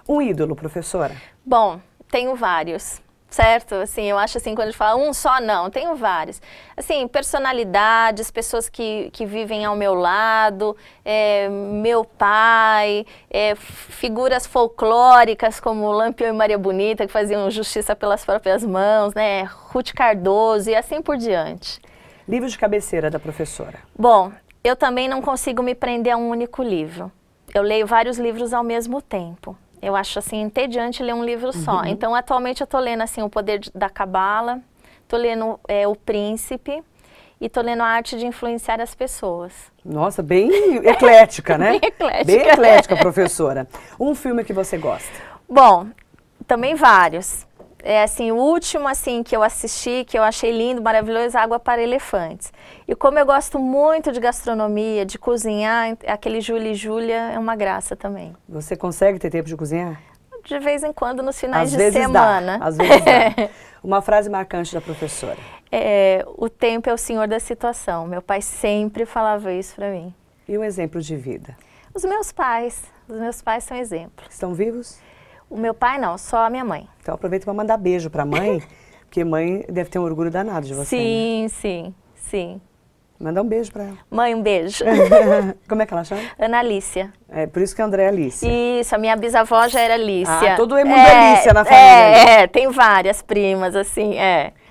Um ídolo, professora? Bom, tenho vários. Certo? Assim, eu acho assim, quando a gente fala um só, não, tenho vários. Assim, personalidades, pessoas que vivem ao meu lado, meu pai, figuras folclóricas como Lampião e Maria Bonita, que faziam justiça pelas próprias mãos, né? Ruth Cardoso e assim por diante. Livro de cabeceira da professora? Bom, eu também não consigo me prender a um único livro. Eu leio vários livros ao mesmo tempo. Eu acho assim entediante ler um livro só. Então atualmente eu tô lendo assim O Poder da Cabala, tô lendo O Príncipe e tô lendo A Arte de Influenciar as Pessoas. Nossa, bem eclética, né? Bem eclética. Bem eclética, professora. Um filme que você gosta? Bom, também vários. É assim, o último assim que eu assisti, que eu achei lindo, maravilhoso, Água para Elefantes. E como eu gosto muito de gastronomia, de cozinhar, aquele Júlia e Júlia é uma graça também. Você consegue ter tempo de cozinhar? De vez em quando, nos finais Às de vezes semana. Dá, às vezes dá. Uma frase marcante da professora. O tempo é o senhor da situação. Meu pai sempre falava isso para mim. E um exemplo de vida? Os meus pais são exemplos. Estão vivos? O meu pai não, só a minha mãe. Então aproveita para mandar beijo para a mãe, porque mãe deve ter um orgulho danado de você. Sim, né? sim. Manda um beijo para ela. Mãe, um beijo. Como é que ela chama? Ana Alicia. É por isso que é André Alicia. Isso, a minha bisavó já era Alicia. Ah, todo mundo é Alicia na família. Tem várias primas, assim,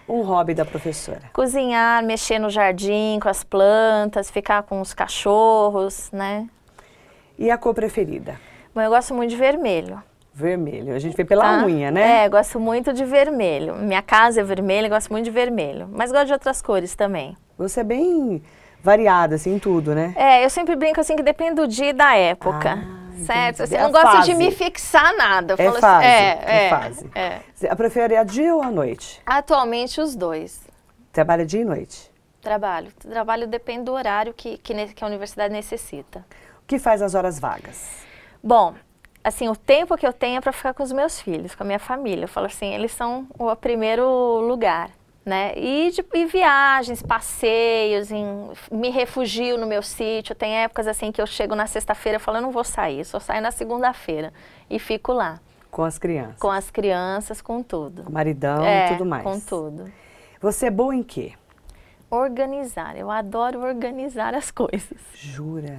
Um hobby da professora? Cozinhar, mexer no jardim com as plantas, ficar com os cachorros, né? E a cor preferida? Bom, eu gosto muito de vermelho. Vermelho. A gente vê pela unha, né? Gosto muito de vermelho. Minha casa é vermelha, gosto muito de vermelho. Mas gosto de outras cores também. Você é bem variada, assim, em tudo, né? Eu sempre brinco assim que depende do dia e da época. Certo? Assim, eu não gosto de me fixar nada. É fase. Assim, é fase. A prefere a dia ou a noite? Atualmente os dois. Trabalha dia e noite? Trabalho. Trabalho depende do horário que a universidade necessita. O que faz nas horas vagas? Bom, assim, o tempo que eu tenho é para ficar com os meus filhos, com a minha família. Eu falo assim, eles são o primeiro lugar, né? E viagens, passeios, me refugio no meu sítio. Tem épocas assim que eu chego na sexta-feira e falo, eu não vou sair, só saio na segunda-feira e fico lá. Com as crianças? Com as crianças, com tudo. Com o maridão e tudo mais? Com tudo. Você é boa em quê? Organizar. Eu adoro organizar as coisas. Jura?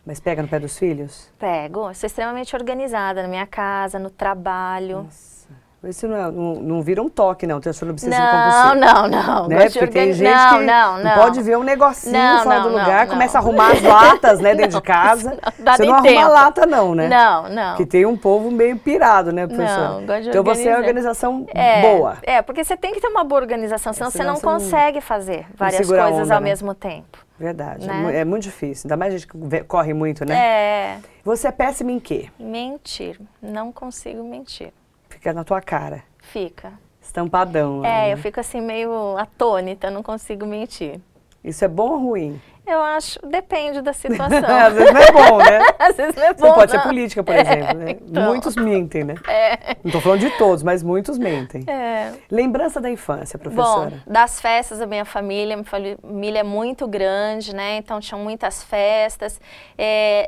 Mas pega no pé dos filhos? Pego. Sou extremamente organizada na minha casa, no trabalho. Nossa. Isso não vira um toque, não, transtorno obsessivo compulsivo. Não. Né? Porque tem gente que não pode ver um negocinho fora do lugar, começa a arrumar as latas, né, dentro de casa. Você não arruma lata, não, né? Não. Porque tem um povo meio pirado, né, professora? Não, gosto de então você é uma organização boa. Porque você tem que ter uma boa organização, senão você não consegue fazer várias coisas ao mesmo tempo. Verdade, né? É muito difícil, ainda mais gente que corre muito, né? Você é péssima em quê? Mentir, não consigo mentir. Fica na tua cara. Fica. Estampadão. Né? Eu fico assim meio atônita, não consigo mentir. Isso é bom ou ruim? Eu acho, depende da situação. Às vezes não é bom, né? Às vezes não é bom, Você pode ser política, por exemplo, né? Então. Muitos mentem, né? Não estou falando de todos, mas muitos mentem. Lembrança da infância, professora? Bom, das festas da minha família é muito grande, né? Então tinham muitas festas.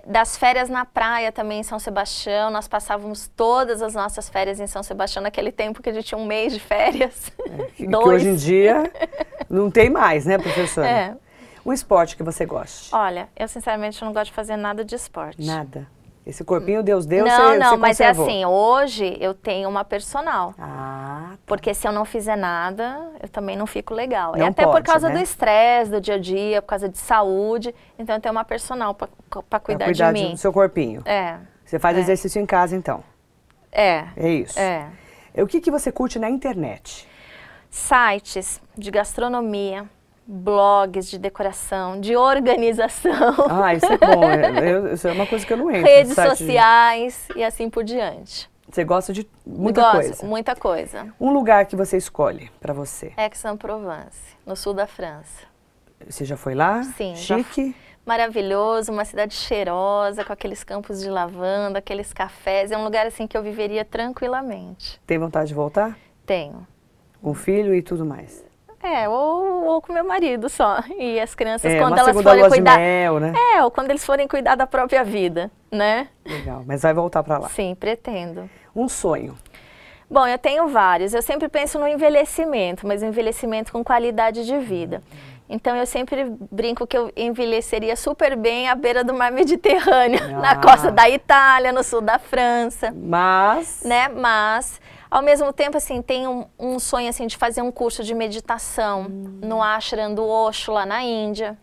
Das férias na praia também em São Sebastião, nós passávamos todas as nossas férias em São Sebastião, naquele tempo que a gente tinha um mês de férias. Que hoje em dia não tem mais, né, professora? Um esporte que você gosta? Olha, eu sinceramente não gosto de fazer nada de esporte. Nada? Esse corpinho Deus deu, Não, você mas conservou. é assim, hoje eu tenho uma personal. Tá. Porque se eu não fizer nada, eu também não fico legal. Não até pode, por causa né? do estresse, do dia a dia, por causa de saúde. Então eu tenho uma personal para cuidar de mim. Do seu corpinho. Você faz exercício em casa, então? É isso? O que você curte na internet? Sites de gastronomia, blogs de decoração, de organização. Isso é bom. Isso é uma coisa que eu não entro. Redes sociais e assim por diante. Você gosta de muita coisa? Muita coisa. Um lugar que você escolhe para você? Aix-en-Provence, no sul da França. Você já foi lá? Sim. Chique? Maravilhoso, uma cidade cheirosa, com aqueles campos de lavanda, aqueles cafés. É um lugar assim que eu viveria tranquilamente. Tem vontade de voltar? Tenho. Com filho e tudo mais? Ou com meu marido só. E as crianças, quando elas forem cuidar... de mel, né? Ou quando eles forem cuidar da própria vida, né? Legal, mas vai voltar para lá? Sim, pretendo. Um sonho? Bom, eu tenho vários. Eu sempre penso no envelhecimento, mas um envelhecimento com qualidade de vida. Então eu sempre brinco que eu envelheceria super bem à beira do mar Mediterrâneo, na costa da Itália, no sul da França. Mas... Mas, ao mesmo tempo, assim, tenho um sonho assim, de fazer um curso de meditação no ashram do Osho, lá na Índia,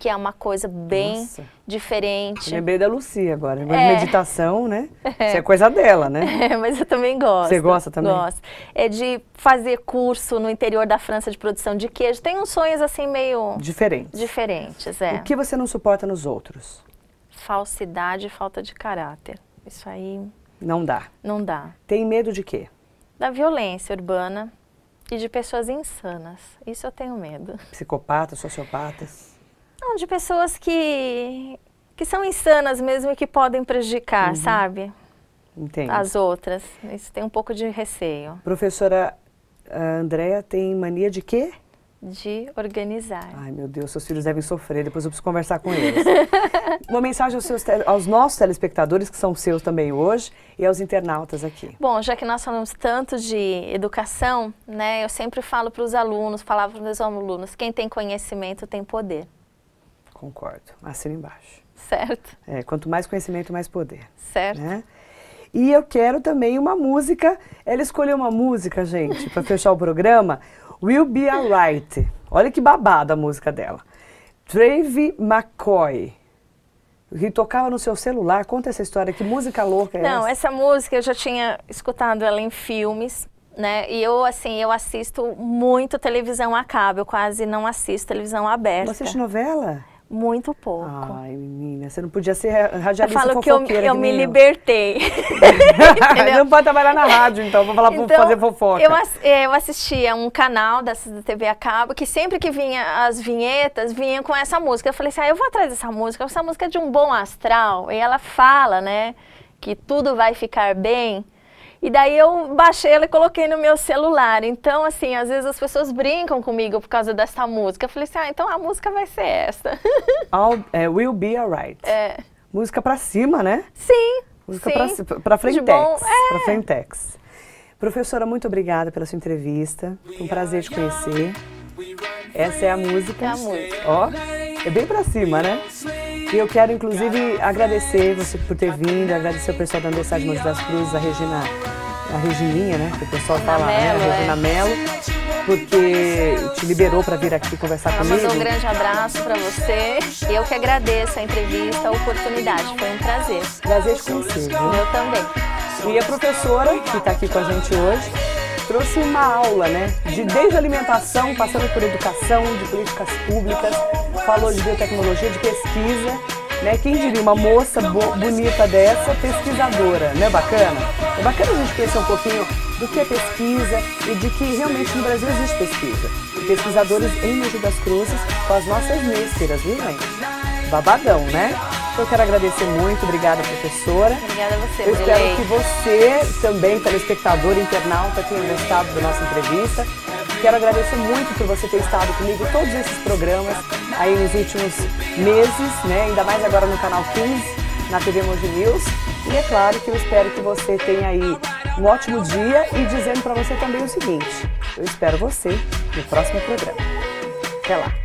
que é uma coisa bem diferente. Eu lembrei da Lucia agora, de meditação, né? Isso é coisa dela, né? Mas eu também gosto. Você gosta também? Gosto. É de fazer curso no interior da França de produção de queijo. Tem uns sonhos assim meio... Diferentes, é. O que você não suporta nos outros? Falsidade e falta de caráter. Isso aí... Não dá. Não dá. Tem medo de quê? Da violência urbana e de pessoas insanas. Isso eu tenho medo. Psicopatas, sociopatas? Não, de pessoas que são insanas mesmo e que podem prejudicar, sabe? Entendo. As outras. Isso tem um pouco de receio. Professora Andréa tem mania de quê? De organizar. Ai, meu Deus, seus filhos devem sofrer, depois eu preciso conversar com eles. Uma mensagem aos nossos telespectadores, que são seus também hoje, e aos internautas aqui. Bom, já que nós falamos tanto de educação, né, eu sempre falo para os alunos, falava para os meus alunos, quem tem conhecimento tem poder. Concordo, assina embaixo. Certo. Quanto mais conhecimento, mais poder. Certo. Né? E eu quero também uma música, ela escolheu uma música, gente, para fechar o programa, Will Be Alright. Olha que babada a música dela. Travie McCoy. Que tocava no seu celular. Conta essa história, que música louca é essa? Não, essa música eu já tinha escutado ela em filmes, né? E eu, assim, eu assisto muito televisão a cabo, eu quase não assisto televisão aberta. Você assiste novela? Muito pouco. Ai, menina, você não podia ser radialista fofoqueira. Eu falo que eu me libertei. Não pode trabalhar na rádio, então, vou falar então, fazer fofoca. Eu assistia um canal da TV a cabo, que sempre que vinha as vinhetas, vinha com essa música. Eu falei assim, eu vou atrás dessa música é de um bom astral. E ela fala, né, que tudo vai ficar bem. E daí eu baixei ela e coloquei no meu celular. Então, assim, às vezes as pessoas brincam comigo por causa dessa música. Eu falei assim, então a música vai ser essa. Will Be Alright. Música pra cima, né? Sim. Música pra Frentex. Pra Frentex. Professora, muito obrigada pela sua entrevista. Foi um prazer te conhecer. Essa é a música. É a música. Ó, é bem pra cima, né? E eu quero, inclusive, agradecer você por ter vindo, agradecer o pessoal da Universidade de Mogi das Cruzes, a Regininha, né? Que o pessoal fala, né? A Regina Mello, porque te liberou para vir aqui conversar comigo. Mandou um grande abraço para você. Eu que agradeço a entrevista, a oportunidade. Foi um prazer. Prazer te conhecer, viu? Eu também. E a professora, que está aqui com a gente hoje, trouxe uma aula, né? Desde alimentação, passando por educação, de políticas públicas, falou de biotecnologia, de pesquisa, né? Quem diria uma moça bonita dessa, pesquisadora, não é bacana? É bacana a gente conhecer um pouquinho do que é pesquisa e de que realmente no Brasil existe pesquisa. E pesquisadores em Mogi das Cruzes com as nossas mísseras, viu, gente? Babadão, né? Eu quero agradecer muito, obrigada, professora. Obrigada a você, Eu espero que você também, telespectador, internauta, tenha gostado da nossa entrevista. Quero agradecer muito por você ter estado comigo todos esses programas aí nos últimos meses, né? Ainda mais agora no canal 15, na TV Mogi News. E é claro que eu espero que você tenha aí um ótimo dia e dizendo para você também o seguinte, eu espero você no próximo programa. Até lá!